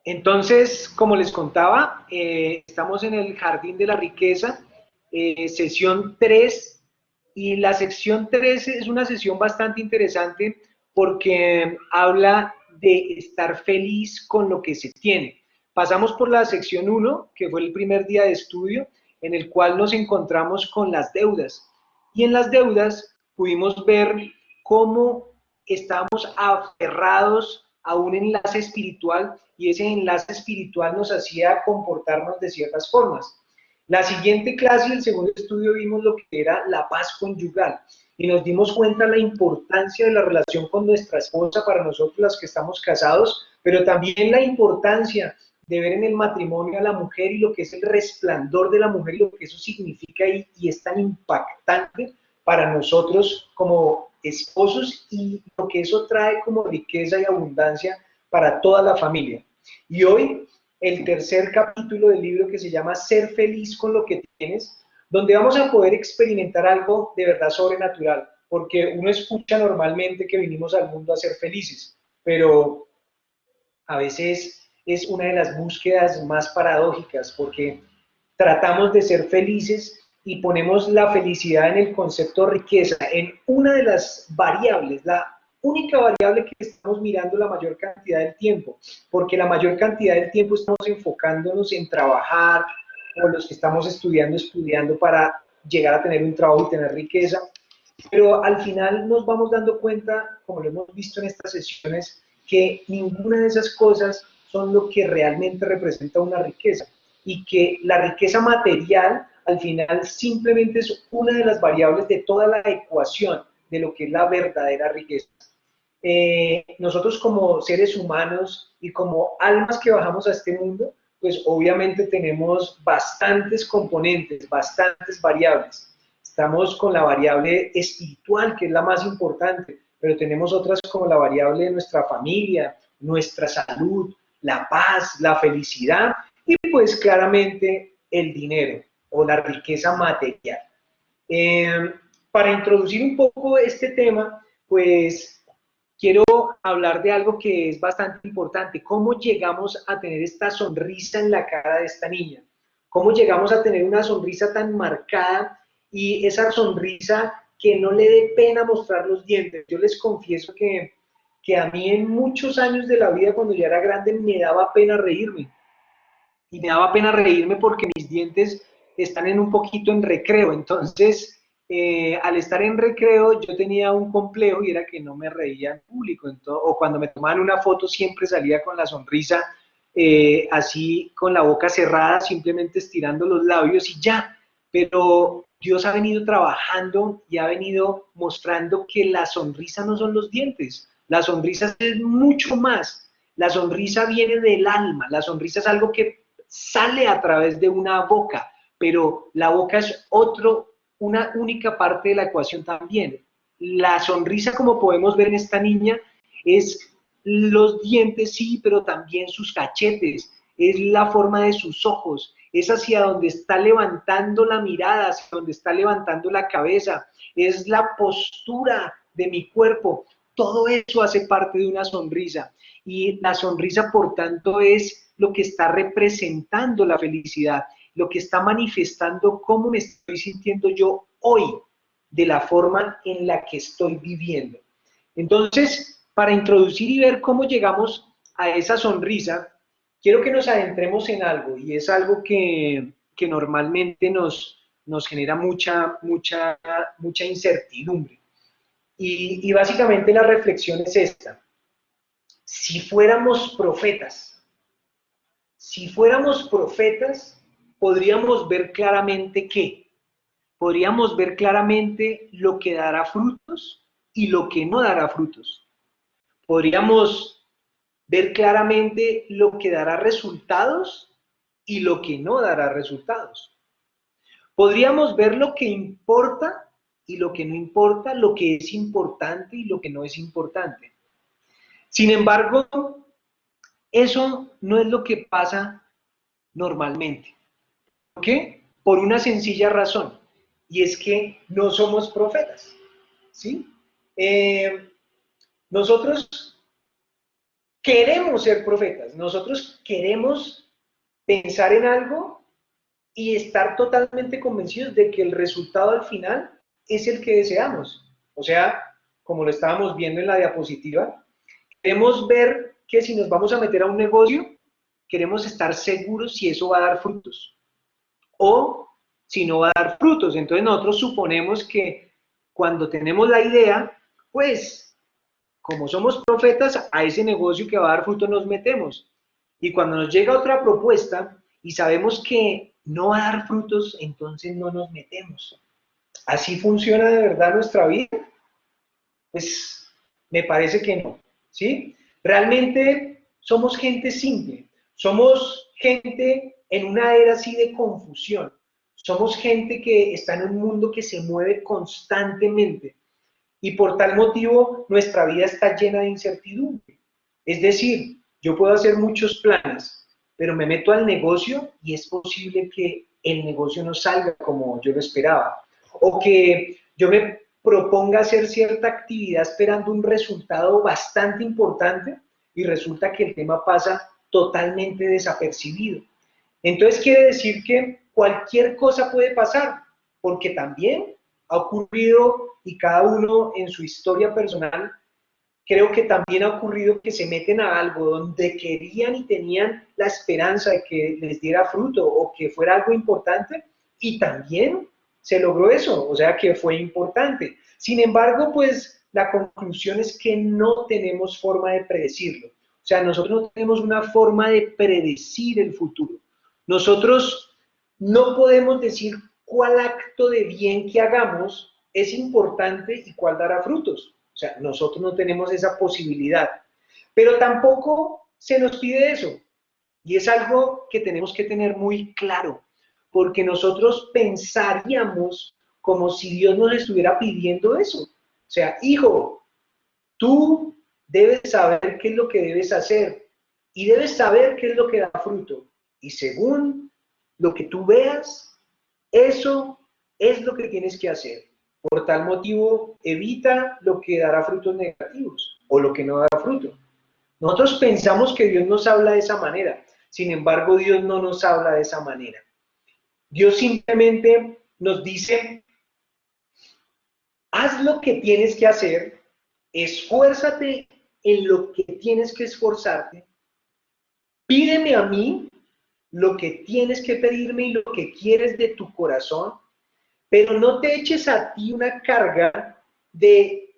Entonces, como les contaba, estamos en el Jardín de la Riqueza, sesión 3, y la sección 3 es una sesión bastante interesante porque habla de estar feliz con lo que se tiene. Pasamos por la sección 1, que fue el primer día de estudio, en el cual nos encontramos con las deudas. Y en las deudas pudimos ver cómo estábamos aferrados a un enlace espiritual y ese enlace espiritual nos hacía comportarnos de ciertas formas. La siguiente clase, el segundo estudio, vimos lo que era la paz conyugal y nos dimos cuenta de la importancia de la relación con nuestra esposa para nosotros las que estamos casados, pero también la importancia de ver en el matrimonio a la mujer y lo que es el resplandor de la mujer y lo que eso significa y es tan impactante para nosotros como esposos y lo que eso trae como riqueza y abundancia para toda la familia. Y hoy el tercer capítulo del libro que se llama Ser feliz con lo que tienes, donde vamos a poder experimentar algo de verdad sobrenatural, porque uno escucha normalmente que vinimos al mundo a ser felices, pero a veces es una de las búsquedas más paradójicas, porque tratamos de ser felices y ponemos la felicidad en el concepto riqueza, en una de las variables, la única variable que estamos mirando la mayor cantidad del tiempo, porque la mayor cantidad del tiempo estamos enfocándonos en trabajar, o los que estamos estudiando para llegar a tener un trabajo y tener riqueza, pero al final nos vamos dando cuenta, como lo hemos visto en estas sesiones, que ninguna de esas cosas son lo que realmente representa una riqueza y que la riqueza material al final simplemente es una de las variables de toda la ecuación de lo que es la verdadera riqueza. Nosotros como seres humanos y como almas que bajamos a este mundo, pues obviamente tenemos bastantes componentes, bastantes variables. Estamos con la variable espiritual, que es la más importante, pero tenemos otras como la variable de nuestra familia, nuestra salud, la paz, la felicidad y pues claramente el dinero o la riqueza material. Eh, para introducir un poco este tema, pues quiero hablar de algo que es bastante importante. ¿Cómo llegamos a tener esta sonrisa en la cara de esta niña? ¿Cómo llegamos a tener una sonrisa tan marcada y esa sonrisa que no le dé pena mostrar los dientes? Yo les confieso que a mí en muchos años de la vida, cuando ya era grande, me daba pena reírme. Y me daba pena reírme porque mis dientes están en un poquito en recreo. Entonces, al estar en recreo, yo tenía un complejo y era que no me reía en público. Entonces, o cuando me tomaban una foto, siempre salía con la sonrisa así, con la boca cerrada, simplemente estirando los labios y ya. Pero Dios ha venido trabajando y ha venido mostrando que la sonrisa no son los dientes, la sonrisa es mucho más. La sonrisa viene del alma, la sonrisa es algo que sale a través de una boca, pero la boca es una única parte de la ecuación también. La sonrisa, como podemos ver en esta niña, es los dientes, sí, pero también sus cachetes, es la forma de sus ojos, es hacia donde está levantando la mirada, hacia donde está levantando la cabeza, es la postura de mi cuerpo. Todo eso hace parte de una sonrisa. Y la sonrisa, por tanto, es lo que está representando la felicidad, lo que está manifestando cómo me estoy sintiendo yo hoy, de la forma en la que estoy viviendo. Entonces, para introducir y ver cómo llegamos a esa sonrisa, quiero que nos adentremos en algo, y es algo que normalmente nos genera mucha incertidumbre. Y básicamente la reflexión es esta. Si fuéramos profetas, podríamos ver claramente qué. Podríamos ver claramente lo que dará frutos y lo que no dará frutos. Podríamos ver claramente lo que dará resultados y lo que no dará resultados. Podríamos ver lo que importa y lo que no importa, lo que es importante y lo que no es importante. Sin embargo, eso no es lo que pasa normalmente. ¿Por qué? Por una sencilla razón, y es que no somos profetas, ¿sí? Nosotros queremos ser profetas, nosotros queremos pensar en algo y estar totalmente convencidos de que el resultado al final es el que deseamos. O sea, como lo estábamos viendo en la diapositiva, queremos ver que si nos vamos a meter a un negocio, queremos estar seguros si eso va a dar frutos o si no va a dar frutos. Entonces nosotros suponemos que cuando tenemos la idea, pues como somos profetas, a ese negocio que va a dar fruto nos metemos. Y cuando nos llega otra propuesta y sabemos que no va a dar frutos, entonces no nos metemos. ¿Así funciona de verdad nuestra vida? Pues me parece que no, ¿sí? Realmente somos gente simple, somos gente en una era así de confusión, somos gente que está en un mundo que se mueve constantemente y por tal motivo nuestra vida está llena de incertidumbre. Es decir, yo puedo hacer muchos planes, pero me meto al negocio y es posible que el negocio no salga como yo lo esperaba. O que yo me proponga hacer cierta actividad esperando un resultado bastante importante y resulta que el tema pasa totalmente desapercibido. Entonces quiere decir que cualquier cosa puede pasar, porque también ha ocurrido y cada uno en su historia personal, creo que también ha ocurrido que se meten a algo donde querían y tenían la esperanza de que les diera fruto o que fuera algo importante y también se logró eso, o sea que fue importante. Sin embargo, pues la conclusión es que no tenemos forma de predecirlo. O sea, nosotros no tenemos una forma de predecir el futuro. Nosotros no podemos decir cuál acto de bien que hagamos es importante y cuál dará frutos. O sea, nosotros no tenemos esa posibilidad. Pero tampoco se nos pide eso. Y es algo que tenemos que tener muy claro, porque nosotros pensaríamos como si Dios nos estuviera pidiendo eso. O sea, hijo, tú debes saber qué es lo que debes hacer y debes saber qué es lo que da fruto. Y según lo que tú veas, eso es lo que tienes que hacer. Por tal motivo, evita lo que dará frutos negativos o lo que no dará fruto. Nosotros pensamos que Dios nos habla de esa manera, sin embargo, Dios no nos habla de esa manera. Dios simplemente nos dice, haz lo que tienes que hacer, esfuérzate en lo que tienes que esforzarte, pídeme a mí lo que tienes que pedirme y lo que quieres de tu corazón, pero no te eches a ti una carga de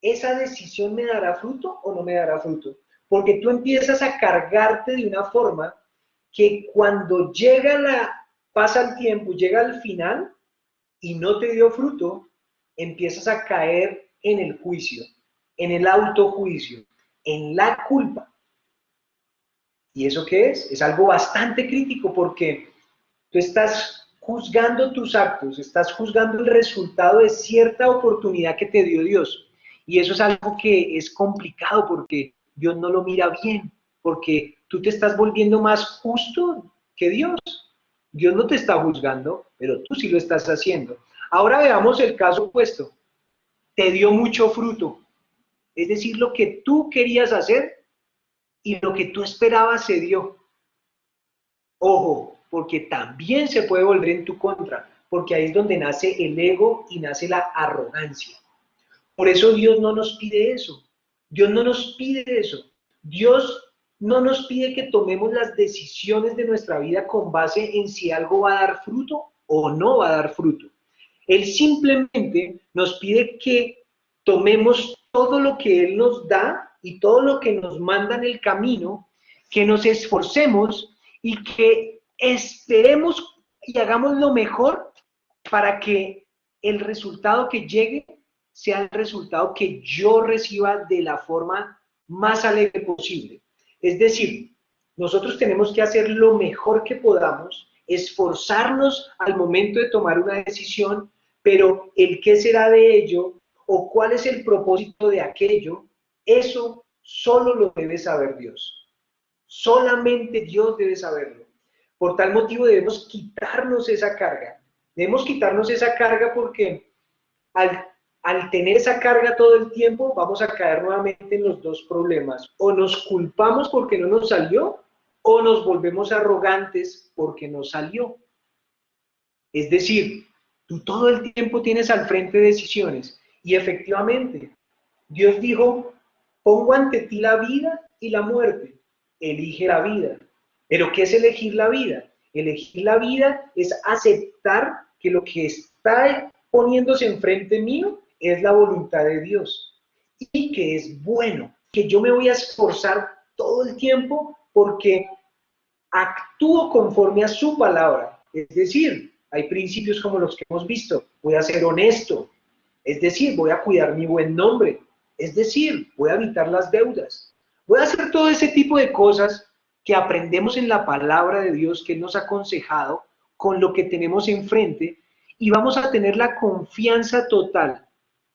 esa decisión me dará fruto o no me dará fruto, porque tú empiezas a cargarte de una forma que cuando pasa el tiempo, llega al final y no te dio fruto, empiezas a caer en el juicio, en el autojuicio, en la culpa. ¿Y eso qué es? Es algo bastante crítico porque tú estás juzgando tus actos, estás juzgando el resultado de cierta oportunidad que te dio Dios. Y eso es algo que es complicado porque Dios no lo mira bien, porque tú te estás volviendo más justo que Dios. Dios no te está juzgando, pero tú sí lo estás haciendo. Ahora veamos el caso opuesto. Te dio mucho fruto, es decir, lo que tú querías hacer y lo que tú esperabas se dio. Ojo, porque también se puede volver en tu contra, porque ahí es donde nace el ego y nace la arrogancia. Por eso Dios no nos pide eso. Dios no nos pide eso. Dios no nos pide que tomemos las decisiones de nuestra vida con base en si algo va a dar fruto o no va a dar fruto. Él simplemente nos pide que tomemos todo lo que Él nos da y todo lo que nos manda en el camino, que nos esforcemos y que esperemos y hagamos lo mejor para que el resultado que llegue sea el resultado que yo reciba de la forma más alegre posible. Es decir, nosotros tenemos que hacer lo mejor que podamos, esforzarnos al momento de tomar una decisión, pero el qué será de ello o cuál es el propósito de aquello, eso solo lo debe saber Dios. Solamente Dios debe saberlo. Por tal motivo debemos quitarnos esa carga. Debemos quitarnos esa carga porque al al tener esa carga todo el tiempo, vamos a caer nuevamente en los dos problemas. O nos culpamos porque no nos salió, o nos volvemos arrogantes porque nos salió. Es decir, tú todo el tiempo tienes al frente decisiones. Y efectivamente, Dios dijo, pongo ante ti la vida y la muerte. Elige la vida. ¿Pero qué es elegir la vida? Elegir la vida es aceptar que lo que está poniéndose enfrente mío es la voluntad de Dios y que es bueno, que yo me voy a esforzar todo el tiempo porque actúo conforme a su palabra. Es decir, hay principios como los que hemos visto. Voy a ser honesto. Es decir, voy a cuidar mi buen nombre. Es decir, voy a evitar las deudas. Voy a hacer todo ese tipo de cosas que aprendemos en la palabra de Dios que Él nos ha aconsejado con lo que tenemos enfrente y vamos a tener la confianza total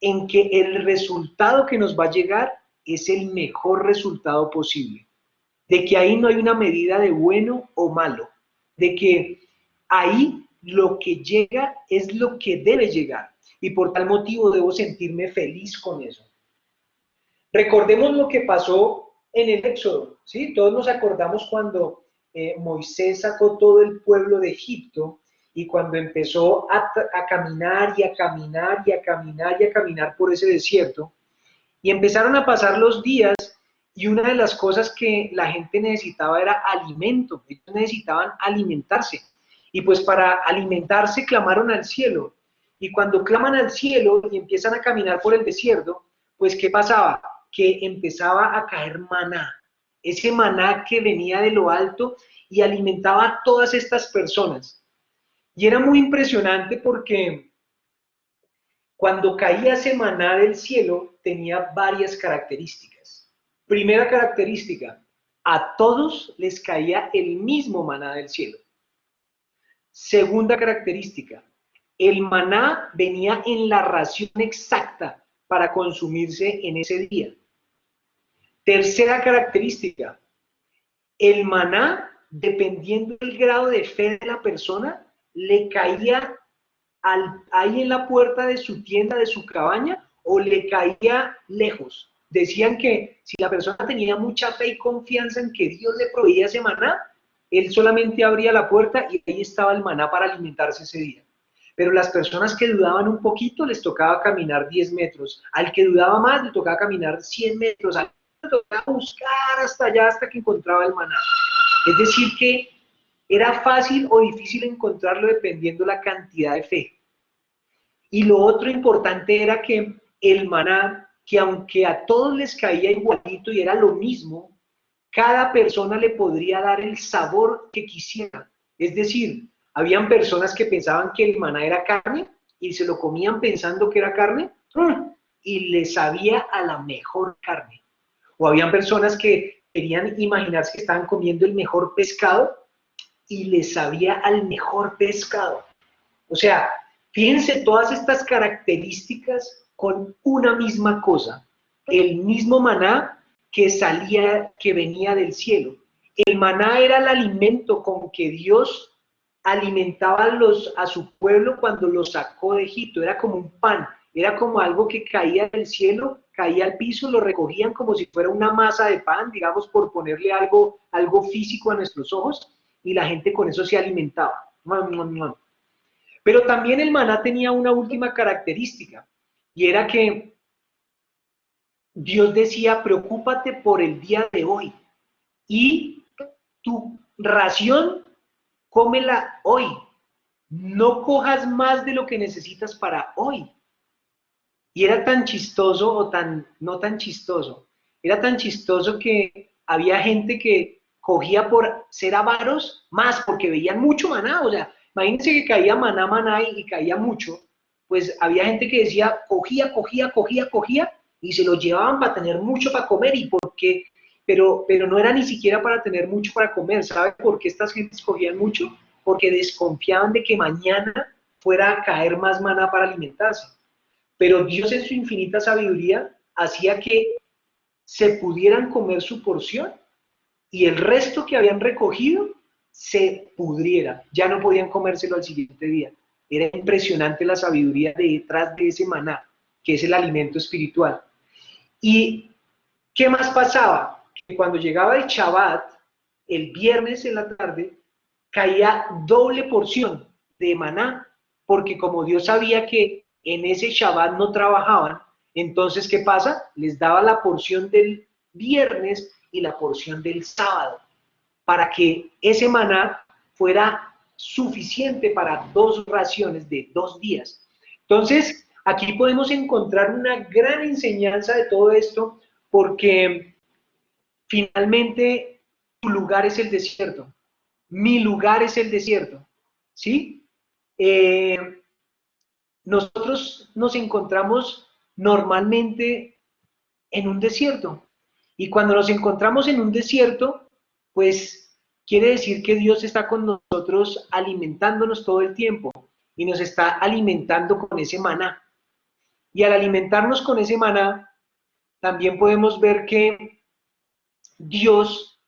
en que el resultado que nos va a llegar es el mejor resultado posible. De que ahí no hay una medida de bueno o malo. De que ahí lo que llega es lo que debe llegar. Y por tal motivo debo sentirme feliz con eso. Recordemos lo que pasó en el Éxodo, ¿sí? Todos nos acordamos cuando Moisés sacó todo el pueblo de Egipto y cuando empezó a caminar y a caminar y a caminar y a caminar por ese desierto y empezaron a pasar los días y una de las cosas que la gente necesitaba era alimento, ellos necesitaban alimentarse y pues para alimentarse clamaron al cielo y cuando claman al cielo y empiezan a caminar por el desierto, pues ¿qué pasaba? Que empezaba a caer maná, ese maná que venía de lo alto y alimentaba a todas estas personas. Y era muy impresionante porque cuando caía ese maná del cielo tenía varias características. Primera característica, a todos les caía el mismo maná del cielo. Segunda característica, el maná venía en la ración exacta para consumirse en ese día. Tercera característica, el maná, dependiendo del grado de fe de la persona, le caía ahí en la puerta de su tienda, de su cabaña, o le caía lejos. Decían que si la persona tenía mucha fe y confianza en que Dios le proveía ese maná, él solamente abría la puerta y ahí estaba el maná para alimentarse ese día. Pero las personas que dudaban un poquito les tocaba caminar 10 metros. Al que dudaba más le tocaba caminar 100 metros. Al que le tocaba buscar hasta allá hasta que encontraba el maná. Es decir que era fácil o difícil encontrarlo dependiendo la cantidad de fe. Y lo otro importante era que el maná, que aunque a todos les caía igualito y era lo mismo, cada persona le podría dar el sabor que quisiera. Es decir, habían personas que pensaban que el maná era carne y se lo comían pensando que era carne y les sabía a la mejor carne. O habían personas que querían imaginarse que estaban comiendo el mejor pescado y les sabía al mejor pescado. O sea, fíjense todas estas características con una misma cosa. El mismo maná que salía, que venía del cielo. El maná era el alimento con que Dios alimentaba a su pueblo cuando lo sacó de Egipto. Era como un pan, era como algo que caía del cielo, caía al piso, lo recogían como si fuera una masa de pan, digamos, por ponerle algo físico a nuestros ojos, y la gente con eso se alimentaba. Pero también el maná tenía una última característica, y era que Dios decía, preocúpate por el día de hoy, y tu ración, cómela hoy. No cojas más de lo que necesitas para hoy. Y era tan chistoso, o no tan chistoso, era tan chistoso que había gente que cogía por ser avaros más, porque veían mucho maná, o sea, imagínense que caía maná y caía mucho, pues había gente que decía, cogía, y se lo llevaban para tener mucho para comer, y porque, pero no era ni siquiera para tener mucho para comer. ¿Sabe por qué estas gentes cogían mucho? Porque desconfiaban de que mañana fuera a caer más maná para alimentarse. Pero Dios en su infinita sabiduría hacía que se pudieran comer su porción y el resto que habían recogido se pudriera, ya no podían comérselo al siguiente día. Era impresionante la sabiduría detrás de ese maná, que es el alimento espiritual. ¿Y qué más pasaba? Que cuando llegaba el Shabbat, el viernes en la tarde, caía doble porción de maná, porque como Dios sabía que en ese Shabbat no trabajaban, entonces, ¿qué pasa? Les daba la porción del viernes y la porción del sábado, para que ese maná fuera suficiente para 2 raciones de 2 días. Entonces, aquí podemos encontrar una gran enseñanza de todo esto, porque finalmente tu lugar es el desierto, mi lugar es el desierto, ¿sí? Nosotros nos encontramos normalmente en un desierto, y cuando nos encontramos en un desierto, pues quiere decir que Dios está con nosotros alimentándonos todo el tiempo, y nos está alimentando con ese maná. Y al alimentarnos con ese maná, también podemos ver que Dios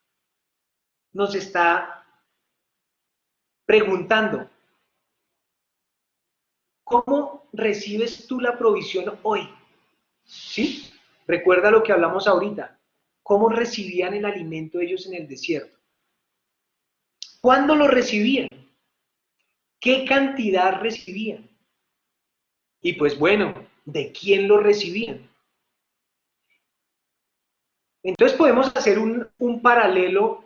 nos está preguntando, ¿cómo recibes tú la provisión hoy? ¿Sí? Recuerda lo que hablamos ahorita. ¿Cómo recibían el alimento ellos en el desierto? ¿Cuándo lo recibían? ¿Qué cantidad recibían? Y pues bueno, ¿de quién lo recibían? Entonces podemos hacer un paralelo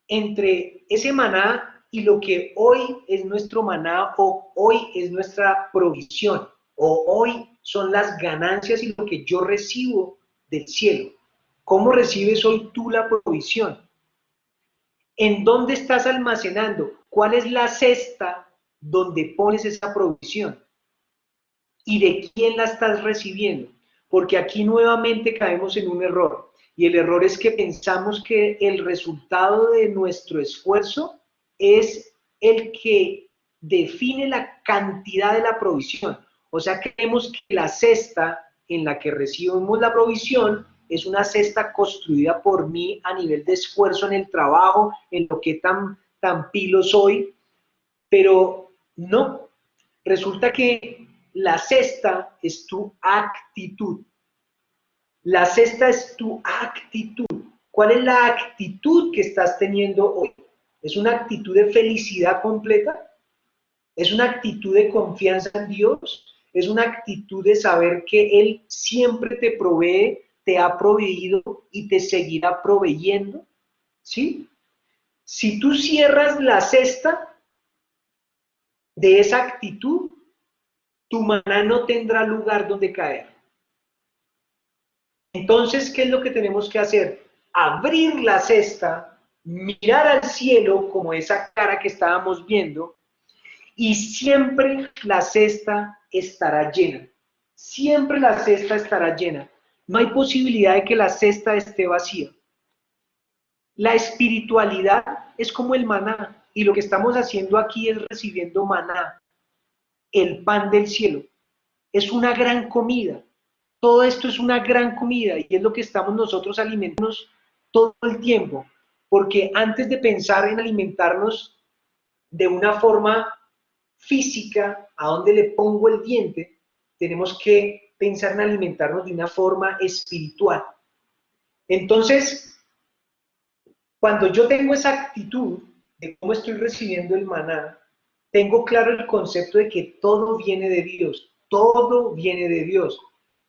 entre ese maná y lo que hoy es nuestro maná, o hoy es nuestra provisión, o hoy son las ganancias y lo que yo recibo del cielo. ¿Cómo recibes hoy tú la provisión? ¿En dónde estás almacenando? ¿Cuál es la cesta donde pones esa provisión? ¿Y de quién la estás recibiendo? Porque aquí nuevamente caemos en un error. Y el error es que pensamos que el resultado de nuestro esfuerzo es el que define la cantidad de la provisión. O sea, creemos que la cesta en la que recibimos la provisión es una cesta construida por mí a nivel de esfuerzo en el trabajo, en lo que tan pilo soy, pero no. Resulta que la cesta es tu actitud. La cesta es tu actitud. ¿Cuál es la actitud que estás teniendo hoy? ¿Es una actitud de felicidad completa? ¿Es una actitud de confianza en Dios? ¿Es una actitud de saber que Él siempre te provee, te ha proveído y te seguirá proveyendo? ¿Sí? Si tú cierras la cesta de esa actitud, tu maná no tendrá lugar donde caer. Entonces, ¿qué es lo que tenemos que hacer? Abrir la cesta, mirar al cielo como esa cara que estábamos viendo, y siempre la cesta estará llena. Siempre la cesta estará llena. No hay posibilidad de que la cesta esté vacía. La espiritualidad es como el maná, y lo que estamos haciendo aquí es recibiendo maná, el pan del cielo. Es una gran comida. Todo esto es una gran comida, y es lo que estamos nosotros alimentándonos todo el tiempo, porque antes de pensar en alimentarnos de una forma física, a dónde le pongo el diente, tenemos que pensar en alimentarnos de una forma espiritual. Entonces, cuando yo tengo esa actitud de cómo estoy recibiendo el maná, tengo claro el concepto de que todo viene de Dios, todo viene de Dios.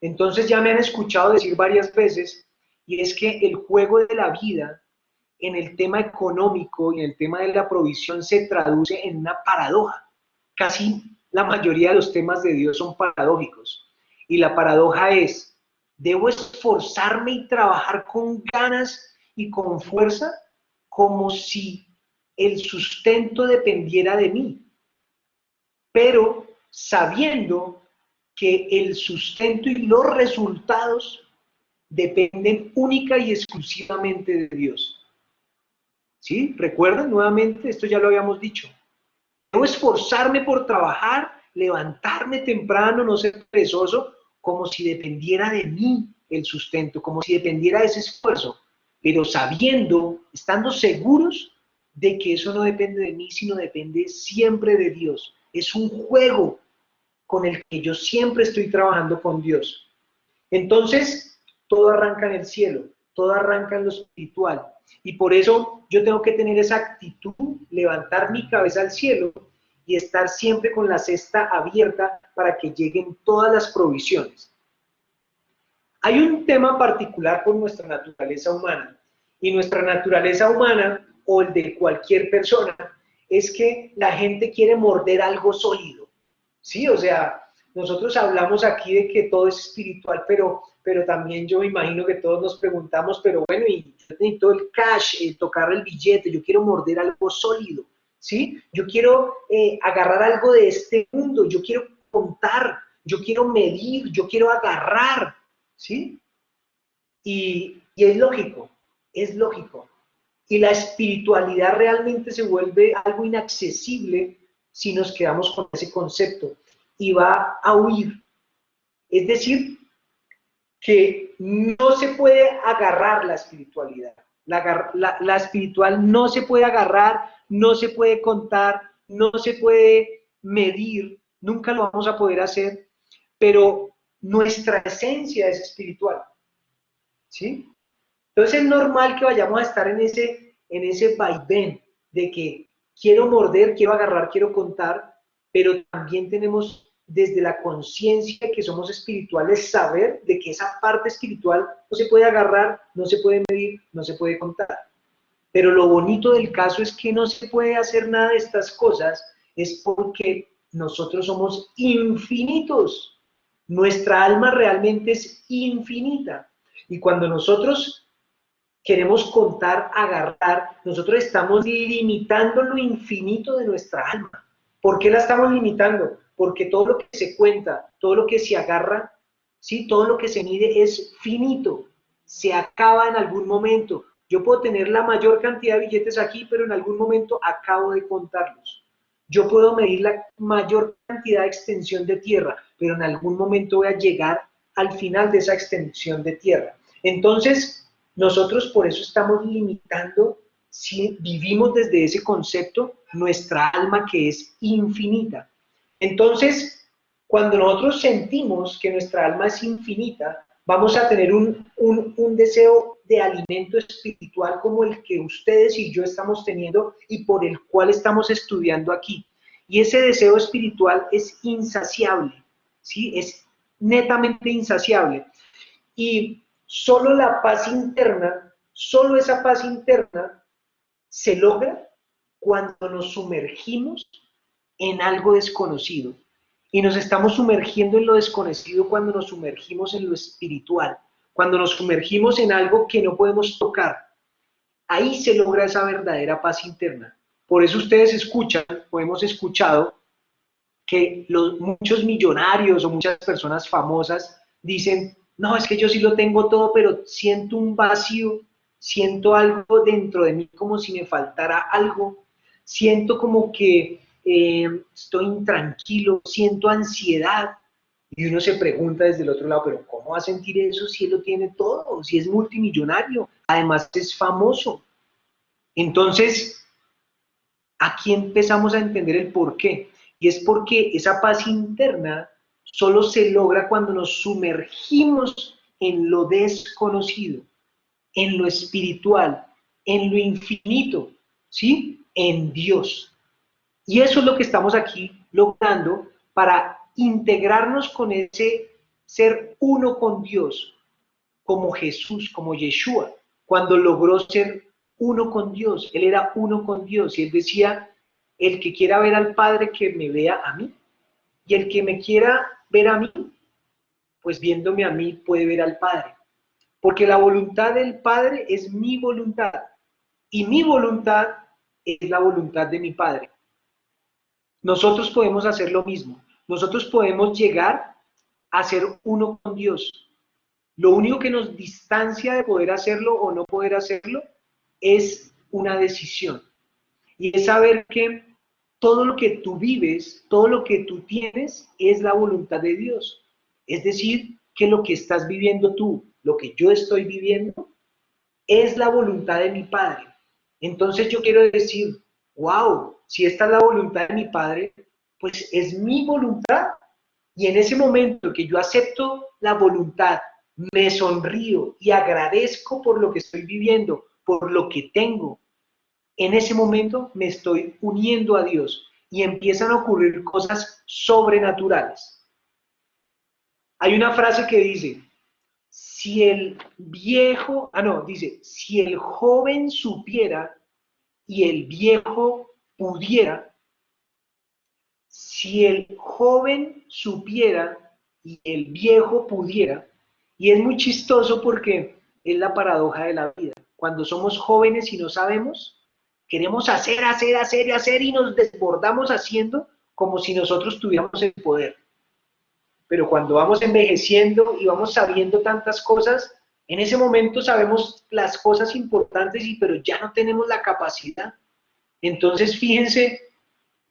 Entonces ya me han escuchado decir varias veces, y es que el juego de la vida en el tema económico y en el tema de la provisión se traduce en una paradoja. Casi la mayoría de los temas de Dios son paradójicos. Y la paradoja es, ¿debo esforzarme y trabajar con ganas y con fuerza como si el sustento dependiera de mí? Pero sabiendo que el sustento y los resultados dependen única y exclusivamente de Dios. ¿Sí? ¿Recuerdan nuevamente? Esto ya lo habíamos dicho. Debo esforzarme por trabajar, levantarme temprano, no ser perezoso, como si dependiera de mí el sustento, como si dependiera de ese esfuerzo, pero sabiendo, estando seguros de que eso no depende de mí, sino depende siempre de Dios. Es un juego con el que yo siempre estoy trabajando con Dios. Entonces, todo arranca en el cielo, todo arranca en lo espiritual. Y por eso yo tengo que tener esa actitud, levantar mi cabeza al cielo y estar siempre con la cesta abierta para que lleguen todas las provisiones. Hay un tema particular con nuestra naturaleza humana, y nuestra naturaleza humana, o el de cualquier persona, es que la gente quiere morder algo sólido, ¿sí? O sea, nosotros hablamos aquí de que todo es espiritual, pero también yo me imagino que todos nos preguntamos, pero bueno, y yo necesito el cash, tocar el billete, yo quiero morder algo sólido, ¿sí? Yo quiero agarrar algo de este mundo, yo quiero contar, yo quiero medir, yo quiero agarrar, ¿sí? Y es lógico, es lógico. Y la espiritualidad realmente se vuelve algo inaccesible si nos quedamos con ese concepto y va a huir. Es decir, que no se puede agarrar la espiritualidad. La espiritual no se puede agarrar, no se puede contar, no se puede medir, nunca lo vamos a poder hacer, pero nuestra esencia es espiritual. ¿Sí? Entonces es normal que vayamos a estar en ese vaivén de que quiero morder, quiero agarrar, quiero contar, pero también tenemos desde la conciencia que somos espirituales saber de que esa parte espiritual no se puede agarrar, no se puede medir, no se puede contar. Pero lo bonito del caso es que no se puede hacer nada de estas cosas, es porque nosotros somos infinitos. Nuestra alma realmente es infinita. Y cuando nosotros queremos contar, agarrar, nosotros estamos limitando lo infinito de nuestra alma. ¿Por qué la estamos limitando? Porque todo lo que se cuenta, todo lo que se agarra, ¿sí? Todo lo que se mide es finito, se acaba en algún momento. Yo puedo tener la mayor cantidad de billetes aquí, pero en algún momento acabo de contarlos. Yo puedo medir la mayor cantidad de extensión de tierra, pero en algún momento voy a llegar al final de esa extensión de tierra. Entonces, nosotros por eso estamos limitando, si vivimos desde ese concepto, nuestra alma que es infinita. Entonces, cuando nosotros sentimos que nuestra alma es infinita, vamos a tener un deseo de alimento espiritual como el que ustedes y yo estamos teniendo y por el cual estamos estudiando aquí. Y ese deseo espiritual es insaciable, ¿sí? Es netamente insaciable. Y solo la paz interna, solo esa paz interna se logra cuando nos sumergimos en algo desconocido. Y nos estamos sumergiendo en lo desconocido cuando nos sumergimos en lo espiritual, cuando nos sumergimos en algo que no podemos tocar. Ahí se logra esa verdadera paz interna. Por eso ustedes escuchan, o hemos escuchado, que muchos millonarios o muchas personas famosas dicen, no, es que yo sí lo tengo todo, pero siento un vacío, siento algo dentro de mí como si me faltara algo, siento como que estoy intranquilo, siento ansiedad. Y uno se pregunta desde el otro lado, pero ¿cómo va a sentir eso si él lo tiene todo? Si es multimillonario, además es famoso. Entonces, aquí empezamos a entender el por qué. Y es porque esa paz interna solo se logra cuando nos sumergimos en lo desconocido, en lo espiritual, en lo infinito, ¿sí? En Dios. Y eso es lo que estamos aquí logrando para integrarnos con ese ser uno con Dios, como Jesús, como Yeshua, cuando logró ser uno con Dios. Él era uno con Dios y él decía, el que quiera ver al Padre, que me vea a mí. Y el que me quiera ver a mí, pues viéndome a mí puede ver al Padre. Porque la voluntad del Padre es mi voluntad. Y mi voluntad es la voluntad de mi Padre. Nosotros podemos hacer lo mismo. Nosotros podemos llegar a ser uno con Dios. Lo único que nos distancia de poder hacerlo o no poder hacerlo es una decisión. Y es saber que todo lo que tú vives, todo lo que tú tienes es la voluntad de Dios. Es decir, que lo que estás viviendo tú, lo que yo estoy viviendo, es la voluntad de mi Padre. Entonces yo quiero decir, wow, si esta es la voluntad de mi Padre, pues es mi voluntad. Y en ese momento que yo acepto la voluntad me sonrío y agradezco por lo que estoy viviendo, por lo que tengo, en ese momento me estoy uniendo a Dios y empiezan a ocurrir cosas sobrenaturales. Hay una frase que dice, si el viejo, dice, si el joven supiera y el viejo pudiera, si el joven supiera y el viejo pudiera, y es muy chistoso porque es la paradoja de la vida. Cuando somos jóvenes y no sabemos, queremos hacer, hacer, hacer y hacer y nos desbordamos haciendo como si nosotros tuviéramos el poder. Pero cuando vamos envejeciendo y vamos sabiendo tantas cosas, en ese momento sabemos las cosas importantes, pero ya no tenemos la capacidad. Entonces, fíjense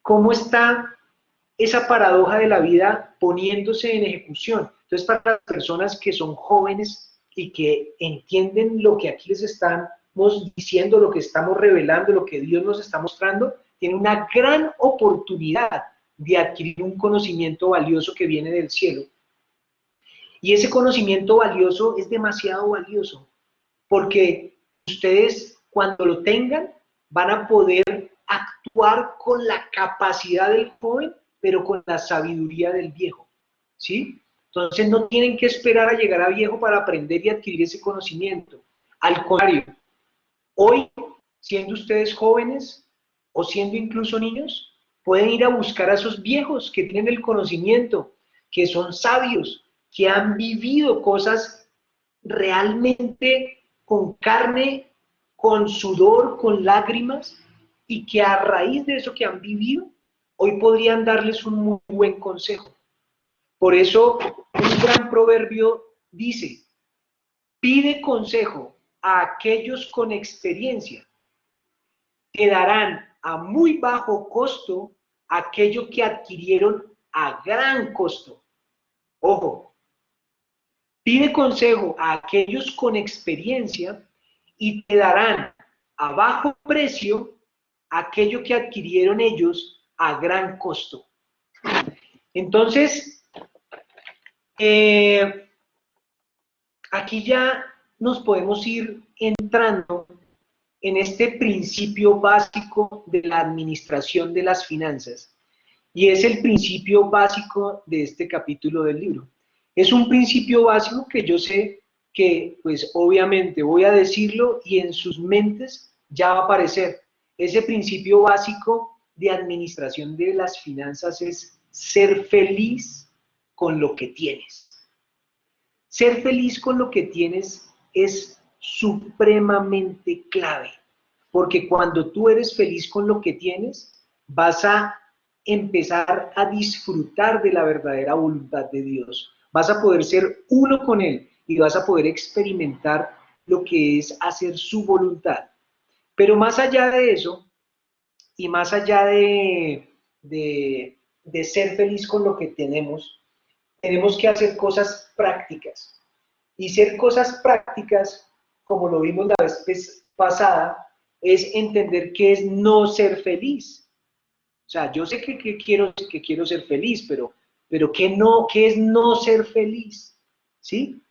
cómo está esa paradoja de la vida poniéndose en ejecución. Entonces, para las personas que son jóvenes y que entienden lo que aquí les estamos diciendo, lo que estamos revelando, lo que Dios nos está mostrando, tienen una gran oportunidad de adquirir un conocimiento valioso que viene del cielo. Y ese conocimiento valioso es demasiado valioso, porque ustedes cuando lo tengan van a poder actuar con la capacidad del joven, pero con la sabiduría del viejo, ¿sí? Entonces no tienen que esperar a llegar a viejo para aprender y adquirir ese conocimiento. Al contrario, hoy, siendo ustedes jóvenes o siendo incluso niños, pueden ir a buscar a esos viejos que tienen el conocimiento, que son sabios, que han vivido cosas realmente con carne, con sudor, con lágrimas, y que a raíz de eso que han vivido, hoy podrían darles un muy buen consejo. Por eso, un gran proverbio dice, pide consejo a aquellos con experiencia, te darán a muy bajo costo aquello que adquirieron a gran costo. Ojo, pide consejo a aquellos con experiencia y te darán a bajo precio aquello que adquirieron ellos a gran costo. Entonces, aquí ya nos podemos ir entrando en este principio básico de la administración de las finanzas. Y es el principio básico de este capítulo del libro. Es un principio básico que yo sé que, pues obviamente voy a decirlo y en sus mentes ya va a aparecer. Ese principio básico de administración de las finanzas es ser feliz con lo que tienes. Ser feliz con lo que tienes es supremamente clave, porque cuando tú eres feliz con lo que tienes, vas a empezar a disfrutar de la verdadera voluntad de Dios. Vas a poder ser uno con Él y vas a poder experimentar lo que es hacer su voluntad. Pero más allá de eso, y más allá de ser feliz con lo que tenemos que hacer cosas prácticas. Y ser cosas prácticas, como lo vimos la vez pasada, es entender qué es no ser feliz. O sea, yo sé que quiero ser feliz, pero ¿qué es no ser feliz? ¿Sí?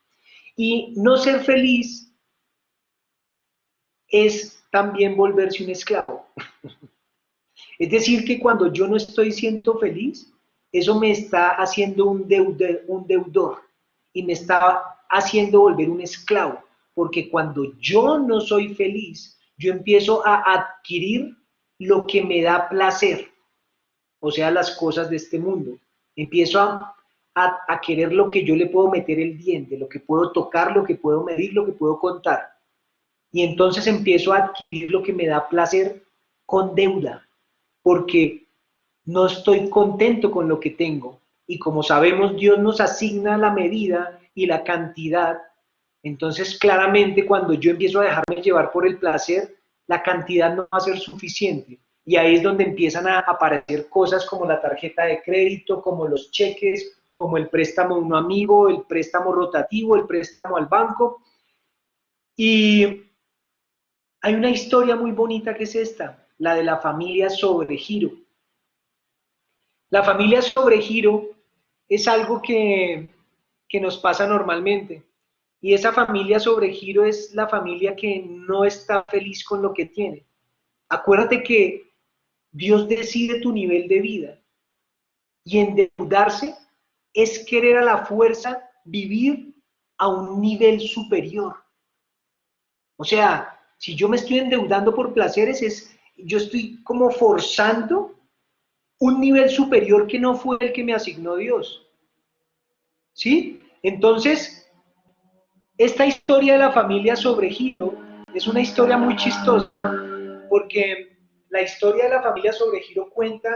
Y no ser feliz es también volverse un esclavo. Es decir, que cuando yo no estoy siendo feliz, eso me está haciendo un deudor y me está haciendo volver un esclavo. Porque cuando yo no soy feliz, yo empiezo a adquirir lo que me da placer, o sea, las cosas de este mundo. Empiezo a querer lo que yo le puedo meter el diente, lo que puedo tocar, lo que puedo medir, lo que puedo contar. Y entonces empiezo a adquirir lo que me da placer con deuda, porque no estoy contento con lo que tengo. Y como sabemos, Dios nos asigna la medida y la cantidad. Entonces, claramente, cuando yo empiezo a dejarme llevar por el placer, la cantidad no va a ser suficiente. Y ahí es donde empiezan a aparecer cosas como la tarjeta de crédito, como los cheques, como el préstamo a un amigo, el préstamo rotativo, el préstamo al banco. Y hay una historia muy bonita que es esta, la de la familia Sobregiro. La familia Sobregiro es algo que nos pasa normalmente. Y esa familia sobre giro es la familia que no está feliz con lo que tiene. Acuérdate que Dios decide tu nivel de vida y endeudarse es querer a la fuerza vivir a un nivel superior. O sea, si yo me estoy endeudando por placeres, yo estoy como forzando un nivel superior que no fue el que me asignó Dios. ¿Sí? Entonces, esta historia de la familia sobre Giro es una historia muy chistosa porque la historia de la familia sobre Giro cuenta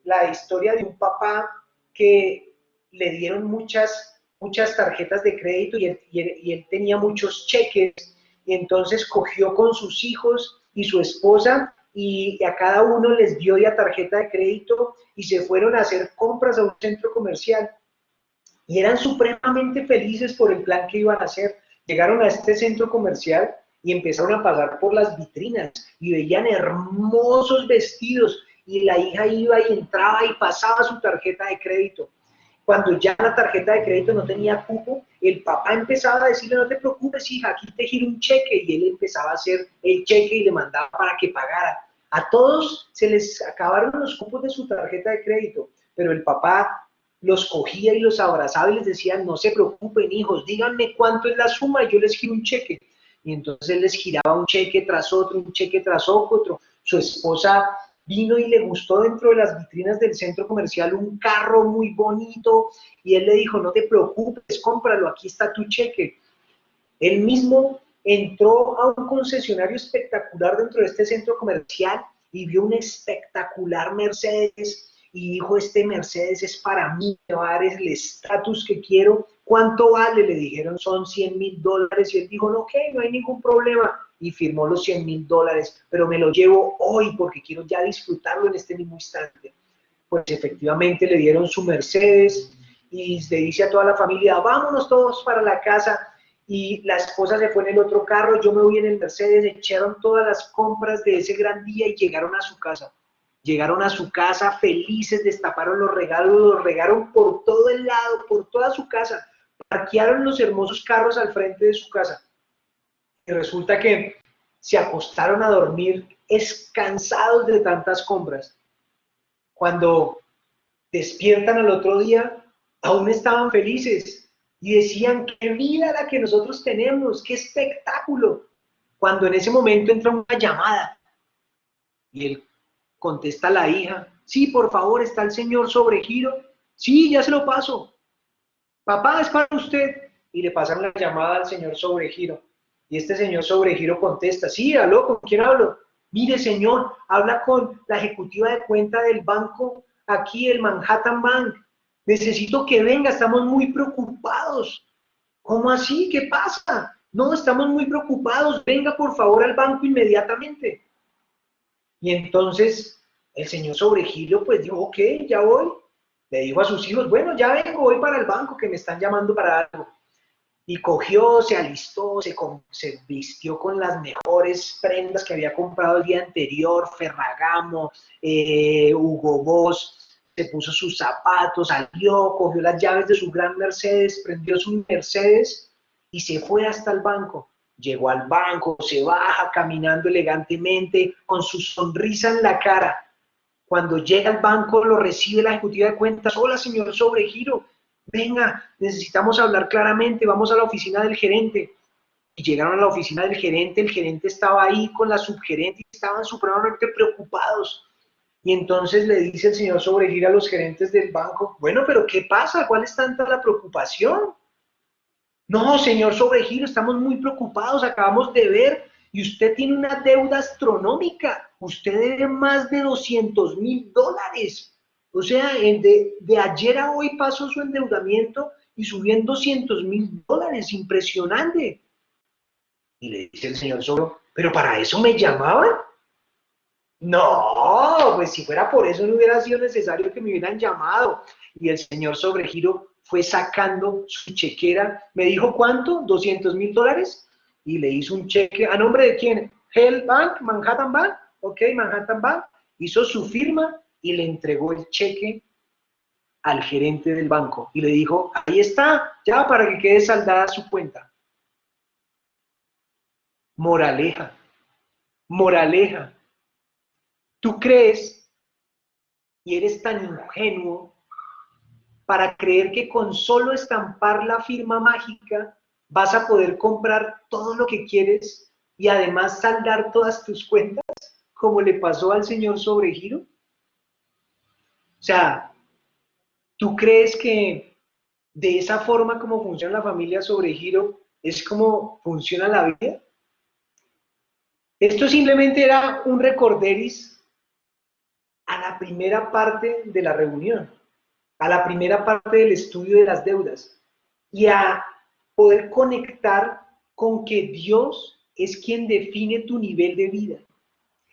la historia de un papá que le dieron muchas tarjetas de crédito y él tenía muchos cheques y entonces cogió con sus hijos y su esposa y a cada uno les dio ya tarjeta de crédito y se fueron a hacer compras a un centro comercial y eran supremamente felices por el plan que iban a hacer. Llegaron a este centro comercial y empezaron a pasar por las vitrinas y veían hermosos vestidos y la hija iba y entraba y pasaba su tarjeta de crédito. Cuando ya la tarjeta de crédito no tenía cupo, el papá empezaba a decirle, no te preocupes, hija, aquí te giro un cheque, y él empezaba a hacer el cheque y le mandaba para que pagara. A todos se les acabaron los cupos de su tarjeta de crédito, pero el papá los cogía y los abrazaba y les decía, no se preocupen, hijos, díganme cuánto es la suma y yo les giro un cheque. Y entonces él les giraba un cheque tras otro, un cheque tras otro. Su esposa vino y le gustó dentro de las vitrinas del centro comercial un carro muy bonito y él le dijo, no te preocupes, cómpralo, aquí está tu cheque. Él mismo entró a un concesionario espectacular dentro de este centro comercial y vio un espectacular Mercedes y dijo, este Mercedes es para mí, me va a dar el estatus que quiero. ¿Cuánto vale? Le dijeron, son $100,000. Y él dijo, no, ok, no hay ningún problema. Y firmó los $100,000, pero me lo llevo hoy porque quiero ya disfrutarlo en este mismo instante. Pues efectivamente le dieron su Mercedes y le dice a toda la familia, vámonos todos para la casa. Y la esposa se fue en el otro carro, yo me voy en el Mercedes, echaron todas las compras de ese gran día y llegaron a su casa. Llegaron a su casa felices, destaparon los regalos, los regaron por todo el lado, por toda su casa. Parquearon los hermosos carros al frente de su casa. Y resulta que se acostaron a dormir cansados de tantas compras. Cuando despiertan al otro día, aún estaban felices y decían, qué vida la que nosotros tenemos, qué espectáculo. Cuando en ese momento entra una llamada y él contesta a la hija, sí, por favor, está el señor Sobregiro. Sí, ya se lo paso. Papá, es para usted. Y le pasan la llamada al señor Sobregiro. Y este señor Sobregiro contesta, sí, aló, ¿con quién hablo? Mire, señor, habla con la ejecutiva de cuenta del banco, aquí, el Manhattan Bank. Necesito que venga, estamos muy preocupados. ¿Cómo así? ¿Qué pasa? No, estamos muy preocupados. Venga, por favor, al banco inmediatamente. Y entonces el señor Sobregiro pues dijo, ok, ya voy. Le dijo a sus hijos, bueno, ya vengo, voy para el banco que me están llamando para algo. Y cogió, se alistó, se vistió con las mejores prendas que había comprado el día anterior, Ferragamo, Hugo Boss, se puso sus zapatos, salió, cogió las llaves de su gran Mercedes, prendió su Mercedes y se fue hasta el banco. Llegó al banco, se baja caminando elegantemente, con su sonrisa en la cara. Cuando llega al banco, lo recibe la ejecutiva de cuentas. Hola, señor Sobregiro, venga, necesitamos hablar claramente, vamos a la oficina del gerente. Y llegaron a la oficina del gerente, el gerente estaba ahí con la subgerente y estaban supremamente preocupados. Y entonces le dice el señor Sobregiro a los gerentes del banco, bueno, pero ¿qué pasa? ¿Cuál es tanta la preocupación? No, señor Sobregiro, estamos muy preocupados, acabamos de ver y usted tiene una deuda astronómica, usted debe más de $200,000. O sea, de ayer a hoy pasó su endeudamiento y subió en $200,000, impresionante. Y le dice el señor Sobregiro, pero para eso me llamaban. No, pues si fuera por eso no hubiera sido necesario que me hubieran llamado. Y el señor Sobregiro fue sacando su chequera, me dijo, ¿cuánto? $200,000. Y le hizo un cheque, ¿a nombre de quién? Hell Bank, Manhattan Bank, ok, Manhattan Bank. Hizo su firma y le entregó el cheque al gerente del banco. Y le dijo, ahí está, ya para que quede saldada su cuenta. Moraleja, moraleja. Tú crees y eres tan ingenuo para creer que con solo estampar la firma mágica vas a poder comprar todo lo que quieres y además saldar todas tus cuentas, como le pasó al señor Sobregiro. O sea, ¿tú crees que de esa forma como funciona la familia Sobregiro es como funciona la vida? Esto simplemente era un recorderis a la primera parte de la reunión, a la primera parte del estudio de las deudas y a poder conectar con que Dios es quien define tu nivel de vida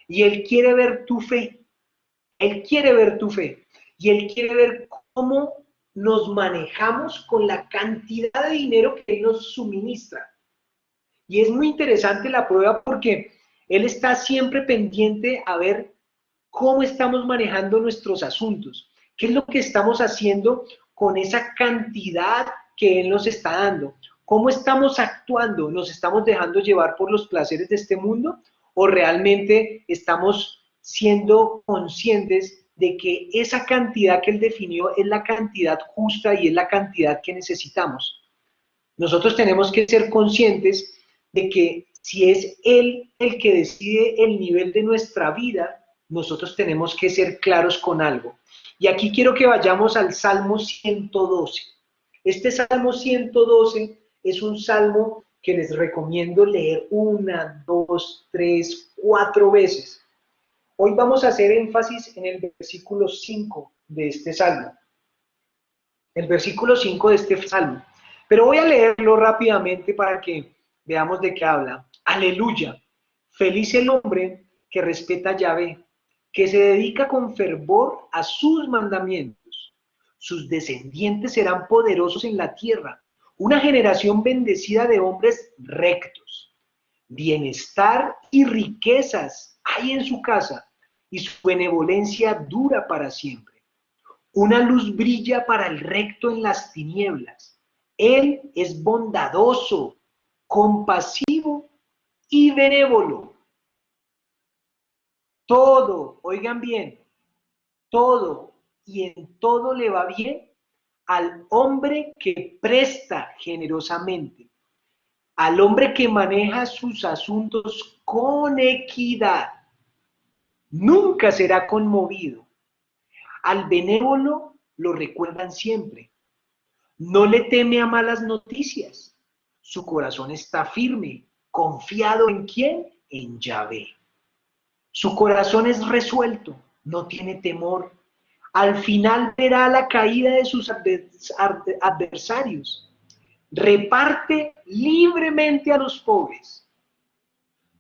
y Él quiere ver tu fe, Él quiere ver tu fe y Él quiere ver cómo nos manejamos con la cantidad de dinero que Él nos suministra. Y es muy interesante la prueba porque Él está siempre pendiente a ver cómo estamos manejando nuestros asuntos, qué es lo que estamos haciendo con esa cantidad que Él nos está dando, cómo estamos actuando, nos estamos dejando llevar por los placeres de este mundo o realmente estamos siendo conscientes de que esa cantidad que Él definió es la cantidad justa y es la cantidad que necesitamos. Nosotros tenemos que ser conscientes de que si es Él el que decide el nivel de nuestra vida, nosotros tenemos que ser claros con algo. Y aquí quiero que vayamos al Salmo 112. Este Salmo 112 es un salmo que les recomiendo leer una, dos, tres, cuatro veces. Hoy vamos a hacer énfasis en el versículo 5 de este salmo. El versículo 5 de este salmo. Pero voy a leerlo rápidamente para que veamos de qué habla. Aleluya. Feliz el hombre que respeta a Yahvé, que se dedica con fervor a sus mandamientos. Sus descendientes serán poderosos en la tierra, una generación bendecida de hombres rectos. Bienestar y riquezas hay en su casa, y su benevolencia dura para siempre. Una luz brilla para el recto en las tinieblas. Él es bondadoso, compasivo y benévolo. Todo, oigan bien, todo y en todo le va bien al hombre que presta generosamente, al hombre que maneja sus asuntos con equidad. Nunca será conmovido. Al benévolo lo recuerdan siempre. No le teme a malas noticias. Su corazón está firme, confiado ¿en quién? En Yahvé. Su corazón es resuelto, no tiene temor. Al final verá la caída de sus adversarios. Reparte libremente a los pobres.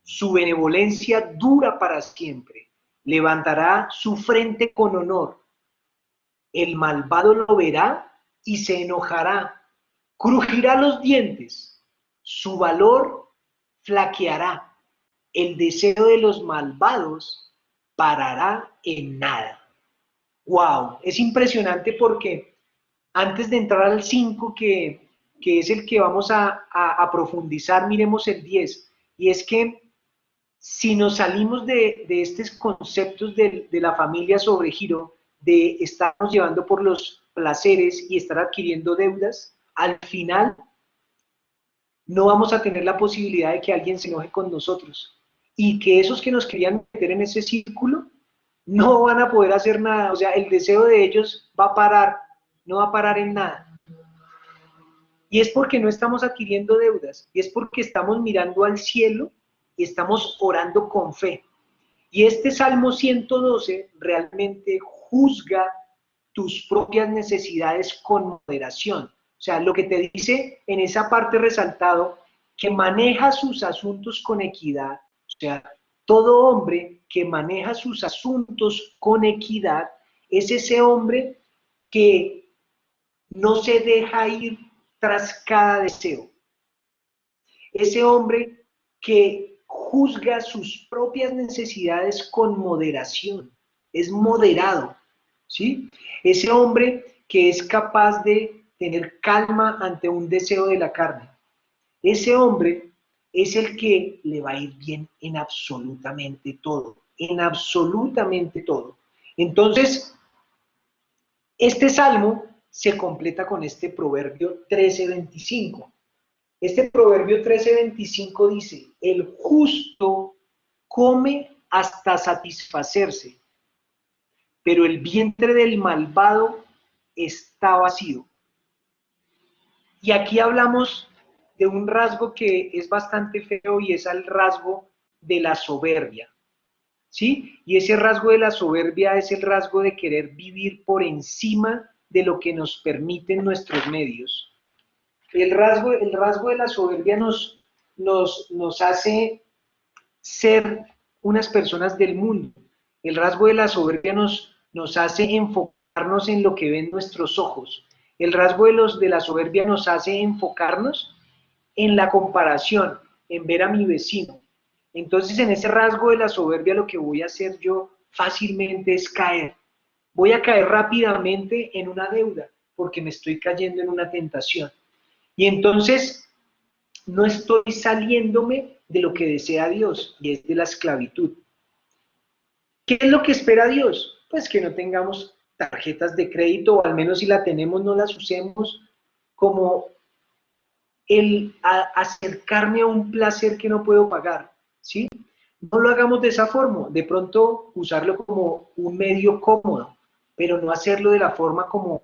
Su benevolencia dura para siempre. Levantará su frente con honor. El malvado lo verá y se enojará. Crujirá los dientes, su valor flaqueará, el deseo de los malvados parará en nada. ¡Wow! Es impresionante porque antes de entrar al 5, que es el que vamos a profundizar, miremos el 10, y es que si nos salimos de estos conceptos de la familia Sobregiro, de estarnos llevando por los placeres y estar adquiriendo deudas, al final no vamos a tener la posibilidad de que alguien se enoje con nosotros y que esos que nos querían meter en ese círculo no van a poder hacer nada, o sea, el deseo de ellos va a parar, no va a parar en nada. Y es porque no estamos adquiriendo deudas, y es porque estamos mirando al cielo y estamos orando con fe. Y este Salmo 112 realmente juzga tus propias necesidades con moderación. O sea, lo que te dice en esa parte resaltado, que maneja sus asuntos con equidad. O sea, todo hombre que maneja sus asuntos con equidad es ese hombre que no se deja ir tras cada deseo. Ese hombre que juzga sus propias necesidades con moderación, es moderado, ¿sí? Ese hombre que es capaz de tener calma ante un deseo de la carne. Ese hombre es el que le va a ir bien en absolutamente todo, en absolutamente todo. Entonces, este salmo se completa con este proverbio 13:25. Este proverbio 13:25 dice, el justo come hasta satisfacerse, pero el vientre del malvado está vacío. Y aquí hablamos de un rasgo que es bastante feo y es el rasgo de la soberbia, ¿sí? Y ese rasgo de la soberbia es el rasgo de querer vivir por encima de lo que nos permiten nuestros medios. El rasgo de la soberbia nos hace ser unas personas del mundo. El rasgo de la soberbia nos hace enfocarnos en lo que ven nuestros ojos. El rasgo de la soberbia nos hace enfocarnos en la comparación, en ver a mi vecino. Entonces, en ese rasgo de la soberbia, lo que voy a hacer yo fácilmente es caer. Voy a caer rápidamente en una deuda, porque me estoy cayendo en una tentación. Y entonces, no estoy saliéndome de lo que desea Dios, y es de la esclavitud. ¿Qué es lo que espera Dios? Pues que no tengamos tarjetas de crédito, o al menos si la tenemos, no las usemos como el acercarme a un placer que no puedo pagar, ¿sí? No lo hagamos de esa forma, de pronto usarlo como un medio cómodo, pero no hacerlo de la forma como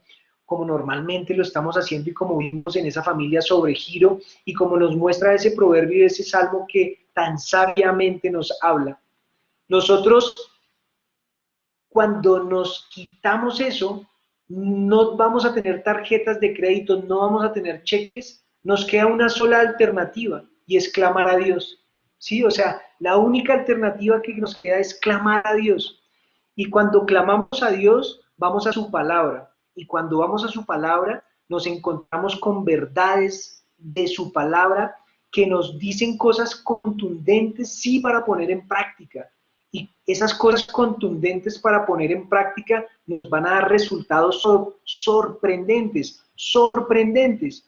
normalmente lo estamos haciendo y como vimos en esa familia sobre giro y como nos muestra ese proverbio y ese salmo que tan sabiamente nos habla. Nosotros, cuando nos quitamos eso, no vamos a tener tarjetas de crédito, no vamos a tener cheques, nos queda una sola alternativa y es clamar a Dios. ¿Sí? O sea, la única alternativa que nos queda es clamar a Dios. Y cuando clamamos a Dios, vamos a su palabra. Y cuando vamos a su palabra, nos encontramos con verdades de su palabra que nos dicen cosas contundentes, sí, para poner en práctica. Y esas cosas contundentes para poner en práctica nos van a dar resultados sorprendentes, sorprendentes.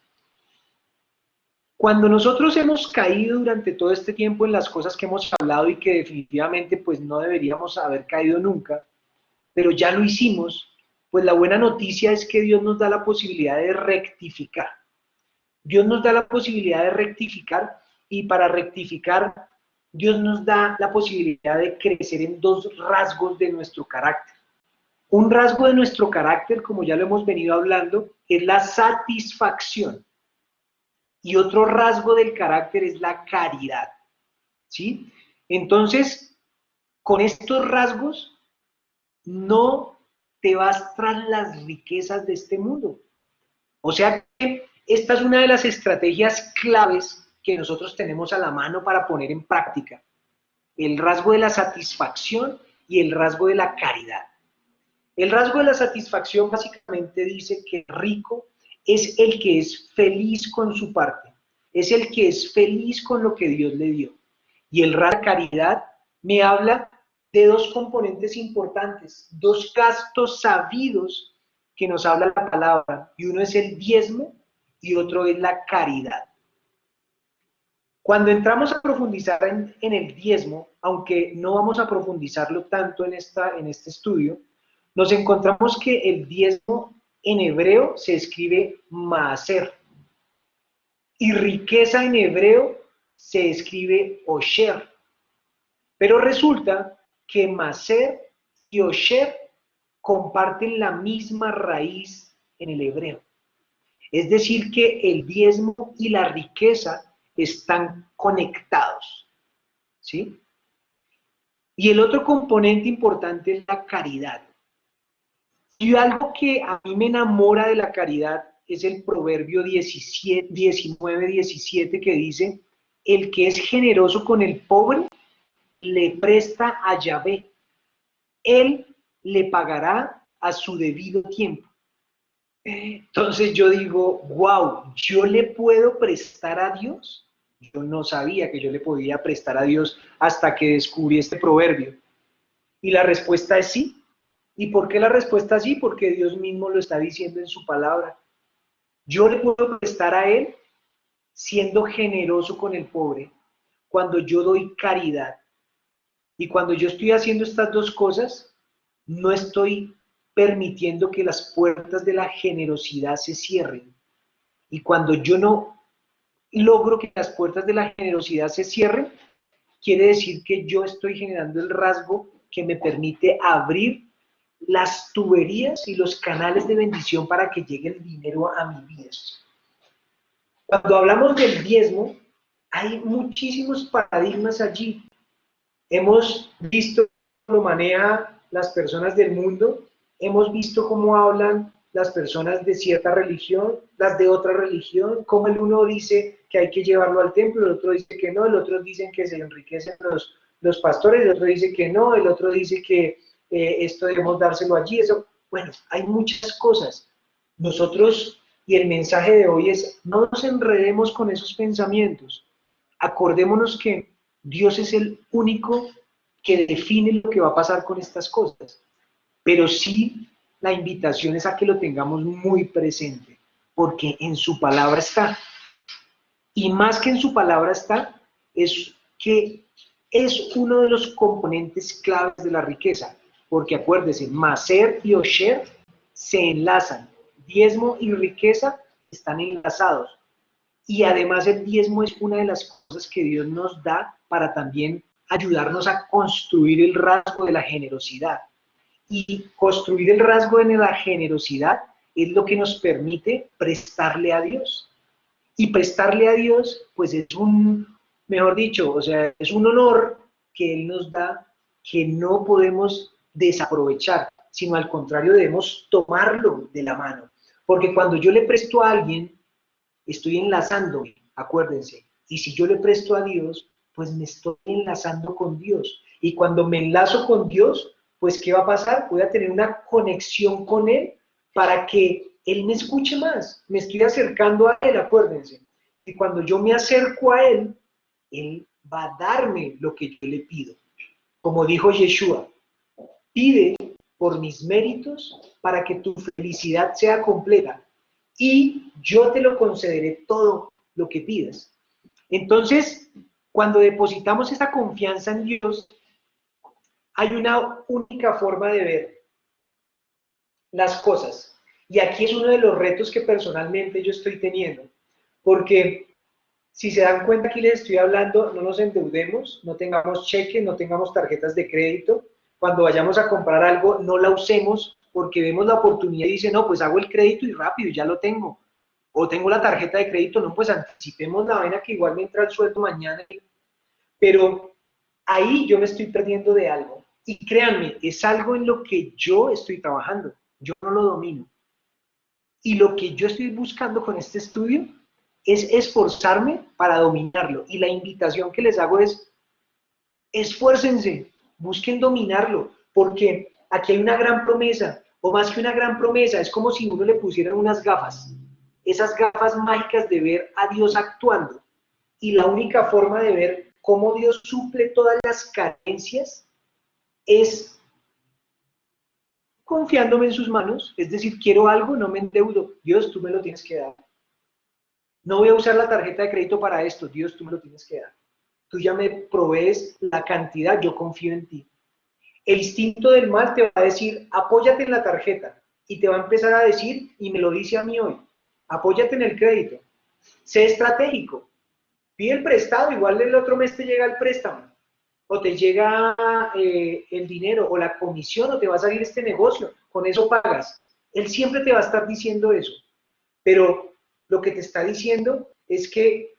Cuando nosotros hemos caído durante todo este tiempo en las cosas que hemos hablado y que definitivamente pues no deberíamos haber caído nunca, pero ya lo hicimos, pues la buena noticia es que Dios nos da la posibilidad de rectificar. Dios nos da la posibilidad de rectificar y para rectificar Dios nos da la posibilidad de crecer en dos rasgos de nuestro carácter. Un rasgo de nuestro carácter, como ya lo hemos venido hablando, es la satisfacción. Y otro rasgo del carácter es la caridad, ¿sí? Entonces, con estos rasgos, no te vas tras las riquezas de este mundo. O sea que esta es una de las estrategias claves que nosotros tenemos a la mano para poner en práctica. El rasgo de la satisfacción y el rasgo de la caridad. El rasgo de la satisfacción básicamente dice que el rico es el que es feliz con su parte, es el que es feliz con lo que Dios le dio. Y el rasgo de caridad me habla de dos componentes importantes, dos gastos sabidos que nos habla la palabra, y uno es el diezmo y otro es la caridad. Cuando entramos a profundizar en el diezmo, aunque no vamos a profundizarlo tanto en este estudio, nos encontramos que el diezmo en hebreo se escribe maaser y riqueza en hebreo se escribe osher. Pero resulta que maaser y osher comparten la misma raíz en el hebreo. Es decir, que el diezmo y la riqueza están conectados, ¿sí? Y el otro componente importante es la caridad. Y algo que a mí me enamora de la caridad es el proverbio 19:17 que dice, el que es generoso con el pobre, le presta a Yahvé. Él le pagará a su debido tiempo. Entonces yo digo, wow, ¿yo le puedo prestar a Dios? Yo no sabía que yo le podía prestar a Dios hasta que descubrí este proverbio. Y la respuesta es sí. ¿Y por qué la respuesta es sí? Porque Dios mismo lo está diciendo en su palabra. Yo le puedo prestar a Él siendo generoso con el pobre. cuando yo doy caridad. Y cuando yo estoy haciendo estas dos cosas, no estoy permitiendo que las puertas de la generosidad se cierren. Y cuando yo no logro que las puertas de la generosidad se cierren, quiere decir que yo estoy generando el rasgo que me permite abrir las tuberías y los canales de bendición para que llegue el dinero a mi vida. Cuando hablamos del diezmo, hay muchísimos paradigmas allí. Hemos visto cómo lo manejan las personas del mundo, hemos visto cómo hablan las personas de cierta religión, las de otra religión, cómo el uno dice que hay que llevarlo al templo, el otro dice que no, el otro dice que se enriquecen los pastores, el otro dice que no, el otro dice que esto debemos dárselo allí. Eso, bueno, hay muchas cosas. Nosotros, y el mensaje de hoy es, no nos enredemos con esos pensamientos. Acordémonos que Dios es el único que define lo que va a pasar con estas cosas, pero sí la invitación es a que lo tengamos muy presente, porque en su palabra está, y más que en su palabra está, es que es uno de los componentes claves de la riqueza, porque acuérdese, Maser y Osher se enlazan, diezmo y riqueza están enlazados, y además el diezmo es una de las cosas que Dios nos da para también ayudarnos a construir el rasgo de la generosidad. Y construir el rasgo de la generosidad es lo que nos permite prestarle a Dios. Y prestarle a Dios, pues es un, mejor dicho, o sea, es un honor que Él nos da que no podemos desaprovechar, sino al contrario debemos tomarlo de la mano. Porque cuando yo le presto a alguien, estoy enlazándome, acuérdense. Y si yo le presto a Dios, pues me estoy enlazando con Dios. Y cuando me enlazo con Dios, pues ¿qué va a pasar? Voy a tener una conexión con Él para que Él me escuche más. Me estoy acercando a Él, acuérdense. Y cuando yo me acerco a Él, Él va a darme lo que yo le pido. Como dijo Yeshua, pide por mis méritos para que tu felicidad sea completa y yo te lo concederé todo lo que pidas. Entonces, cuando depositamos esa confianza en Dios, hay una única forma de ver las cosas. Y aquí es uno de los retos que personalmente yo estoy teniendo. Porque si se dan cuenta, aquí les estoy hablando, no nos endeudemos, no tengamos cheques, no tengamos tarjetas de crédito. Cuando vayamos a comprar algo, no la usemos porque vemos la oportunidad y dice, no, pues hago el crédito y rápido, ya lo tengo. O tengo la tarjeta de crédito, no, pues anticipemos la vaina que igual me entra el sueldo mañana. Pero ahí yo me estoy perdiendo de algo. Y créanme, es algo en lo que yo estoy trabajando. Yo no lo domino. Y lo que yo estoy buscando con este estudio es esforzarme para dominarlo. Y la invitación que les hago es, esfuércense, busquen dominarlo, porque aquí hay una gran promesa, o más que una gran promesa, es como si uno le pusieran unas gafas, esas gafas mágicas de ver a Dios actuando. Y la única forma de ver cómo Dios suple todas las carencias es confiándome en sus manos, es decir, quiero algo, no me endeudo, Dios, tú me lo tienes que dar. No voy a usar la tarjeta de crédito para esto, Dios, tú me lo tienes que dar. Tú ya me provees la cantidad, yo confío en ti. El instinto del mal te va a decir, apóyate en la tarjeta, y te va a empezar a decir, y me lo dice a mí hoy, apóyate en el crédito, sé estratégico, pide el prestado, igual el otro mes te llega el préstamo, o te llega el dinero, o la comisión, o te va a salir este negocio, con eso pagas. Él siempre te va a estar diciendo eso, pero lo que te está diciendo es que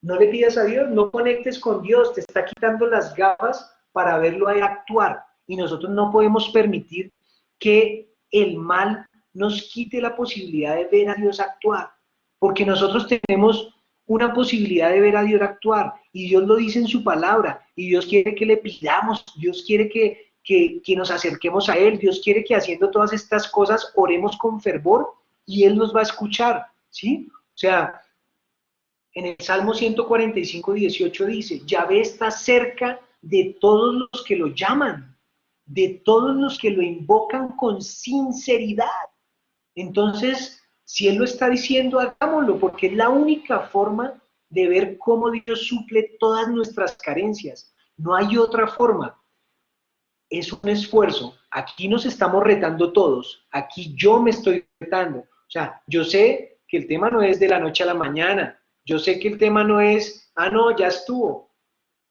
no le pidas a Dios, no conectes con Dios, te está quitando las gafas para verlo a él actuar. Y nosotros no podemos permitir que el mal nos quite la posibilidad de ver a Dios actuar, porque nosotros tenemos una posibilidad de ver a Dios actuar, y Dios lo dice en su palabra, y Dios quiere que le pidamos, Dios quiere que nos acerquemos a Él, Dios quiere que haciendo todas estas cosas oremos con fervor, y Él nos va a escuchar, ¿sí? O sea, en el Salmo 145, 18 dice, Yahvé está cerca de todos los que lo llaman, de todos los que lo invocan con sinceridad. Entonces, si Él lo está diciendo, hagámoslo, porque es la única forma de ver cómo Dios suple todas nuestras carencias. No hay otra forma. Es un esfuerzo. Aquí nos estamos retando todos. Aquí yo me estoy retando. O sea, yo sé que el tema no es de la noche a la mañana. Yo sé que el tema no es, no, ya estuvo.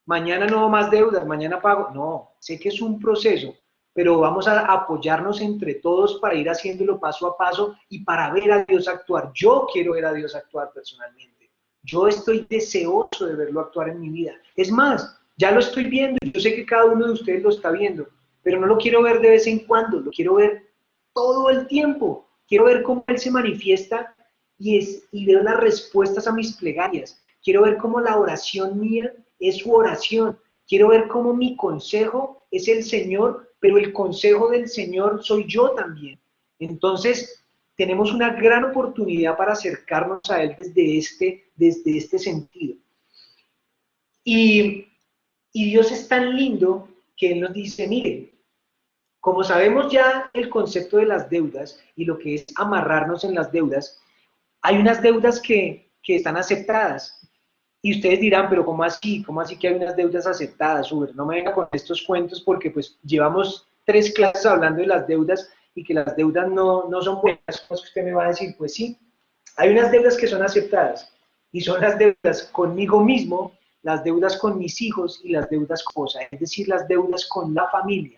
Mañana no más deudas, mañana pago. No, sé que es un proceso, pero vamos a apoyarnos entre todos para ir haciéndolo paso a paso y para ver a Dios actuar. Yo quiero ver a Dios actuar personalmente. Yo estoy deseoso de verlo actuar en mi vida. Es más, ya lo estoy viendo, yo sé que cada uno de ustedes lo está viendo, pero no lo quiero ver de vez en cuando, lo quiero ver todo el tiempo. Quiero ver cómo Él se manifiesta y veo las respuestas a mis plegarias. Quiero ver cómo la oración mía es su oración. Quiero ver cómo mi consejo es el Señor, pero el consejo del Señor soy yo también. Entonces, tenemos una gran oportunidad para acercarnos a Él desde este sentido. Y Dios es tan lindo que Él nos dice, mire, como sabemos ya el concepto de las deudas y lo que es amarrarnos en las deudas, hay unas deudas que están aceptadas. Y ustedes dirán, pero ¿cómo así? ¿Cómo así que hay unas deudas aceptadas? Uber, no me venga con estos cuentos porque pues llevamos 3 clases hablando de las deudas y que las deudas no son buenas. ¿Cómo es que usted me va a decir? Pues sí, hay unas deudas que son aceptadas y son las deudas conmigo mismo, las deudas con mis hijos y las deudas con esposa, es decir, las deudas con la familia.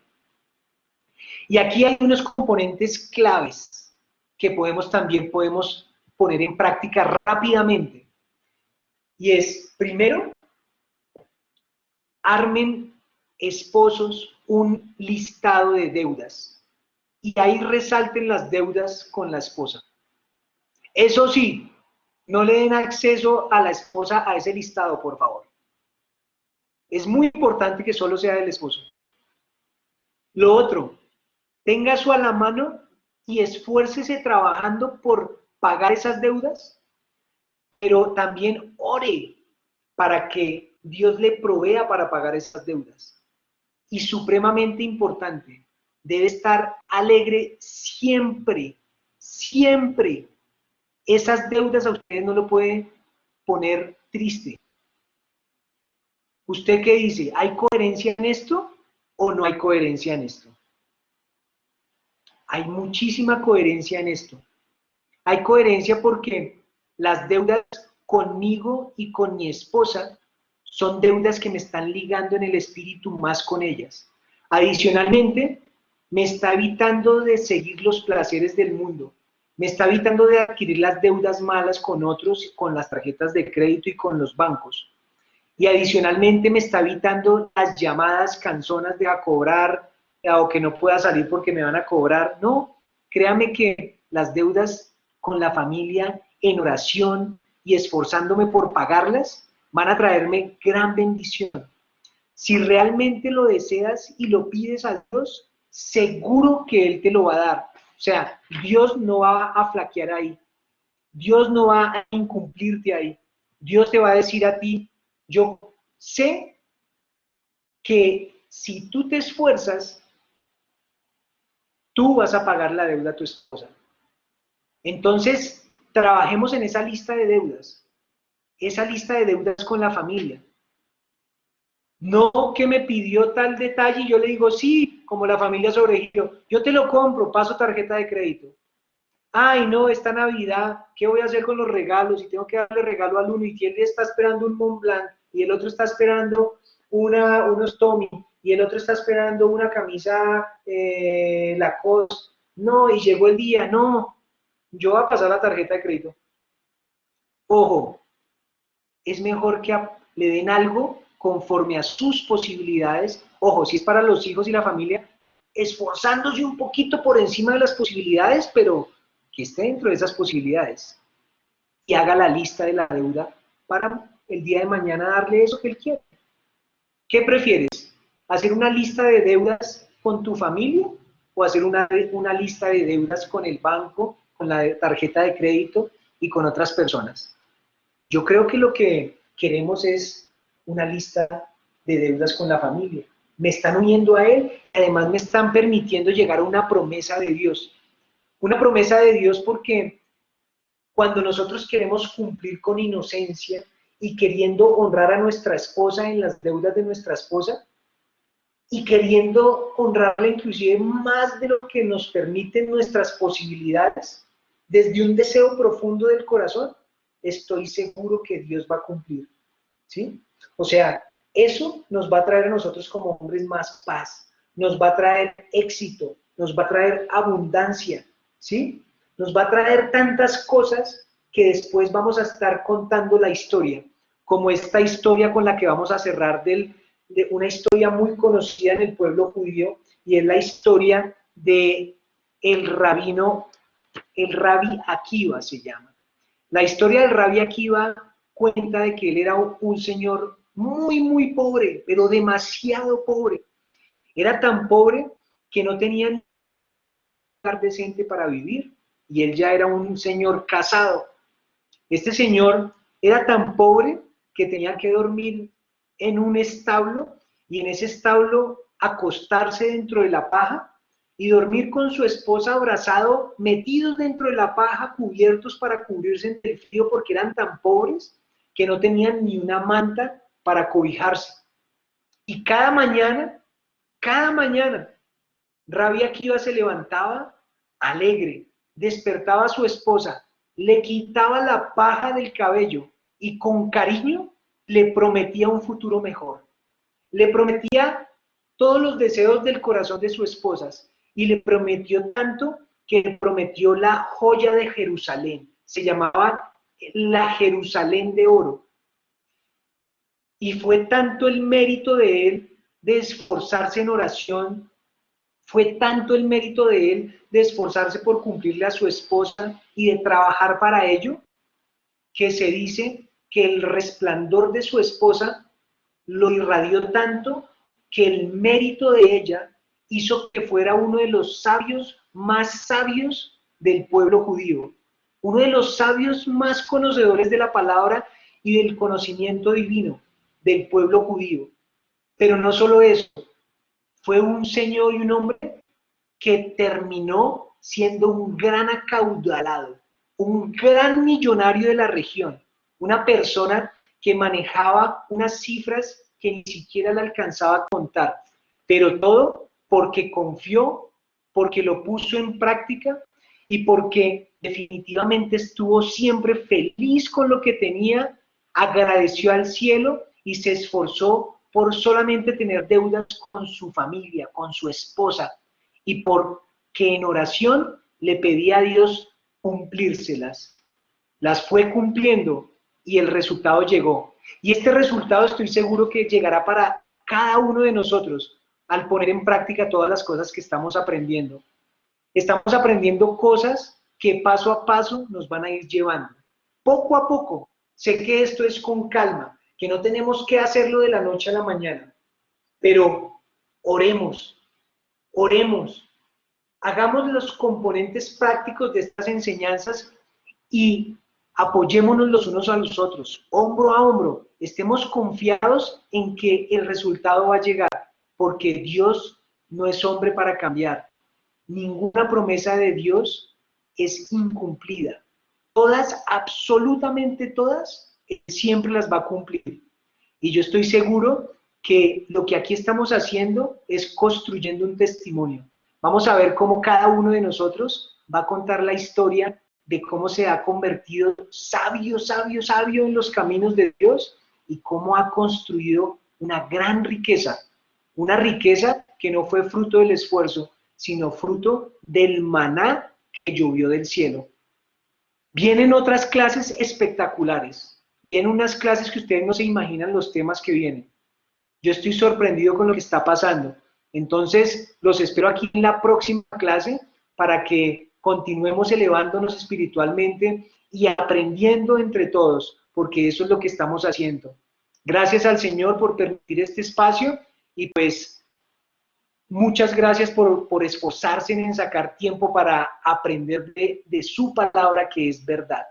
Y aquí hay unos componentes claves que también podemos poner en práctica rápidamente. Y es, primero, armen esposos un listado de deudas. Y ahí resalten las deudas con la esposa. Eso sí, no le den acceso a la esposa a ese listado, por favor. Es muy importante que solo sea del esposo. Lo otro, tenga eso a la mano y esfuércese trabajando por pagar esas deudas, pero también ore para que Dios le provea para pagar esas deudas. Y supremamente importante, debe estar alegre siempre, siempre. Esas deudas a ustedes no lo pueden poner triste. ¿Usted qué dice? ¿Hay coherencia en esto o no hay coherencia en esto? Hay muchísima coherencia en esto. Hay coherencia porque las deudas conmigo y con mi esposa son deudas que me están ligando en el espíritu más con ellas. Adicionalmente, me está evitando de seguir los placeres del mundo. Me está evitando de adquirir las deudas malas con otros, con las tarjetas de crédito y con los bancos. Y adicionalmente me está evitando las llamadas canzonas de a cobrar o que no pueda salir porque me van a cobrar. No, créame que las deudas con la familia en oración y esforzándome por pagarlas van a traerme gran bendición. Si realmente lo deseas y lo pides a Dios, seguro que Él te lo va a dar. O sea, Dios no va a flaquear ahí. Dios no va a incumplirte ahí. Dios te va a decir a ti, yo sé que si tú te esfuerzas, tú vas a pagar la deuda a tu esposa. Entonces, trabajemos en esa lista de deudas con la familia. No que me pidió tal detalle y yo le digo, sí, como la familia Sobregiro, yo te lo compro, paso tarjeta de crédito. Ay, no, esta Navidad, ¿qué voy a hacer con los regalos? Y tengo que darle regalo al uno y él está esperando un Mont Blanc y el otro está esperando unos Tommy y el otro está esperando una camisa Lacoste. No, y llegó el día, no, yo voy a pasar la tarjeta de crédito. Ojo, es mejor que le den algo conforme a sus posibilidades. Ojo, si es para los hijos y la familia, esforzándose un poquito por encima de las posibilidades, pero que esté dentro de esas posibilidades. Y haga la lista de la deuda para el día de mañana darle eso que él quiere. ¿Qué prefieres? ¿Hacer una lista de deudas con tu familia o hacer una lista de deudas con el banco, con la tarjeta de crédito y con otras personas? Yo creo que lo que queremos es una lista de deudas con la familia. Me están uniendo a Él, además me están permitiendo llegar a una promesa de Dios. Una promesa de Dios porque cuando nosotros queremos cumplir con inocencia y queriendo honrar a nuestra esposa en las deudas de nuestra esposa y queriendo honrarla inclusive más de lo que nos permiten nuestras posibilidades, desde un deseo profundo del corazón, estoy seguro que Dios va a cumplir, ¿sí? O sea, eso nos va a traer a nosotros como hombres más paz, nos va a traer éxito, nos va a traer abundancia, ¿sí? Nos va a traer tantas cosas que después vamos a estar contando la historia, como esta historia con la que vamos a cerrar de una historia muy conocida en el pueblo judío, y es la historia de el rabino, el Rabbi Akiva se llama. La historia del Rabbi Akiva cuenta de que él era un señor muy, muy pobre, pero demasiado pobre. Era tan pobre que no tenía un lugar decente para vivir, y él ya era un señor casado. Este señor era tan pobre que tenía que dormir en un establo, y en ese establo acostarse dentro de la paja y dormir con su esposa abrazado, metidos dentro de la paja, cubiertos para cubrirse del frío, porque eran tan pobres que no tenían ni una manta para cobijarse. Y cada mañana, Rabbi Akiva se levantaba alegre, despertaba a su esposa, le quitaba la paja del cabello y con cariño le prometía un futuro mejor. Le prometía todos los deseos del corazón de su esposa, y le prometió tanto que le prometió la joya de Jerusalén. Se llamaba la Jerusalén de oro. Y fue tanto el mérito de él de esforzarse en oración, fue tanto el mérito de él de esforzarse por cumplirle a su esposa y de trabajar para ello, que se dice que el resplandor de su esposa lo irradió tanto que el mérito de ella hizo que fuera uno de los sabios más sabios del pueblo judío, uno de los sabios más conocedores de la palabra y del conocimiento divino del pueblo judío. Pero no solo eso, fue un señor y un hombre que terminó siendo un gran acaudalado, un gran millonario de la región, una persona que manejaba unas cifras que ni siquiera le alcanzaba a contar, pero todo porque confió, porque lo puso en práctica y porque definitivamente estuvo siempre feliz con lo que tenía, agradeció al cielo y se esforzó por solamente tener deudas con su familia, con su esposa, y porque en oración le pedía a Dios cumplírselas. Las fue cumpliendo y el resultado llegó. Y este resultado estoy seguro que llegará para cada uno de nosotros al poner en práctica todas las cosas que estamos aprendiendo. Estamos aprendiendo cosas que paso a paso nos van a ir llevando. Poco a poco. Sé que esto es con calma, que no tenemos que hacerlo de la noche a la mañana, pero oremos, oremos, hagamos los componentes prácticos de estas enseñanzas y apoyémonos los unos a los otros, hombro a hombro, estemos confiados en que el resultado va a llegar, porque Dios no es hombre para cambiar. Ninguna promesa de Dios es incumplida. Todas, absolutamente todas, Él siempre las va a cumplir. Y yo estoy seguro que lo que aquí estamos haciendo es construyendo un testimonio. Vamos a ver cómo cada uno de nosotros va a contar la historia de cómo se ha convertido sabio, sabio, sabio en los caminos de Dios, y cómo ha construido una gran riqueza. Una riqueza que no fue fruto del esfuerzo, sino fruto del maná que llovió del cielo. Vienen otras clases espectaculares. Vienen unas clases que ustedes no se imaginan los temas que vienen. Yo estoy sorprendido con lo que está pasando. Entonces, los espero aquí en la próxima clase para que continuemos elevándonos espiritualmente y aprendiendo entre todos, porque eso es lo que estamos haciendo. Gracias al Señor por permitir este espacio, y pues muchas gracias por esforzarse en sacar tiempo para aprender de su palabra, que es verdad.